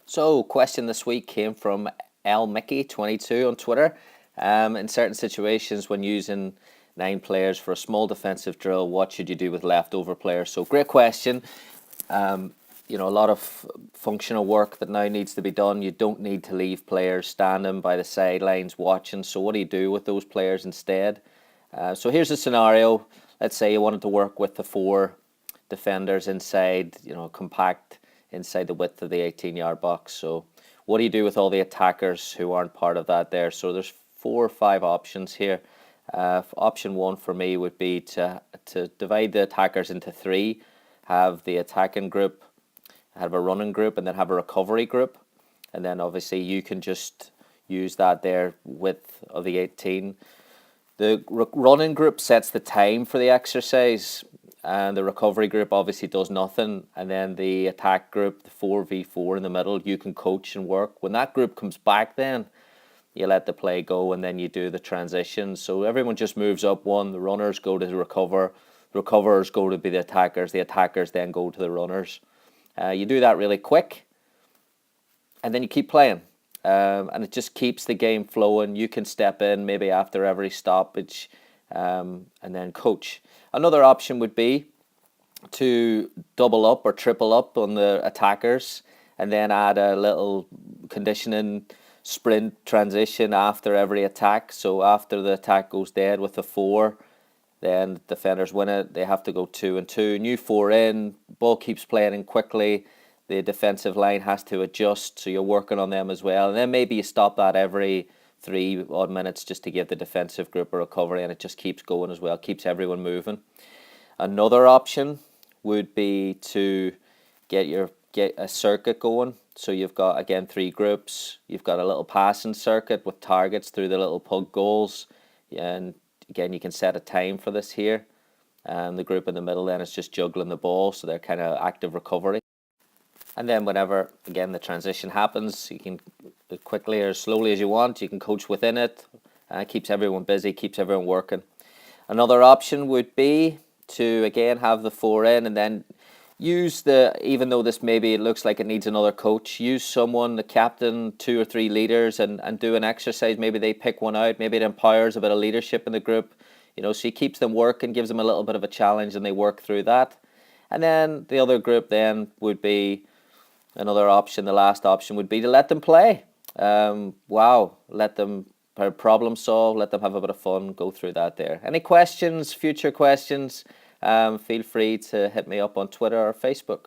So, question this week came from lmickey22 on Twitter. In certain situations, when using 9 players for a small defensive drill, what should you do with leftover players? So, great question. A lot of functional work that now needs to be done. You don't need to leave players standing by the sidelines watching. So, what do you do with those players instead? So, here's a scenario. Let's say you wanted to work with the 4 defenders inside, compact inside the width of the 18-yard box. So what do you do with all the attackers who aren't part of that there? So there's 4 or 5 options here. Option 1 for me would be to divide the attackers into 3, have the attacking group, have a running group, and then have a recovery group. And then obviously you can just use that there width of the 18. The running group sets the time for the exercise, and the recovery group obviously does nothing. And then the attack group, the 4v4 in the middle, you can coach and work. When that group comes back, then you let the play go, and then you do the transition. So everyone just moves up one. The runners go to recover. The recoverers go to be the attackers. The attackers then go to the runners. You do that really quick, and then you keep playing. And it just keeps the game flowing. You can step in maybe after every stoppage and then coach. Another option would be to double up or triple up on the attackers and then add a little conditioning sprint transition after every attack. So after the attack goes dead with the 4, then the defenders win it. They have to go 2 and 2. New 4 in, ball keeps playing in quickly. The defensive line has to adjust, so you're working on them as well. And then maybe you stop that every 3 odd minutes just to give the defensive group a recovery, and it just keeps going as well, keeps everyone moving. Another option would be to get a circuit going. So you've got, again, 3 groups. You've got a little passing circuit with targets through the little pug goals. And again, you can set a time for this here. And the group in the middle then is just juggling the ball, so they're kind of active recovery. And then whenever, again, the transition happens, you can quickly or slowly as you want, you can coach within it. Keeps everyone busy, keeps everyone working. Another option would be to, again, have the 4 in and then use even though this maybe it looks like it needs another coach, use someone, the captain, 2 or 3 leaders, and do an exercise. Maybe they pick one out. Maybe it empowers a bit of leadership in the group. So he keeps them working, gives them a little bit of a challenge, and they work through that. And then the other group then would be another option. The last option would be to let them play. Let them problem solve, let them have a bit of fun, go through that there. Any questions, future questions, feel free to hit me up on Twitter or Facebook.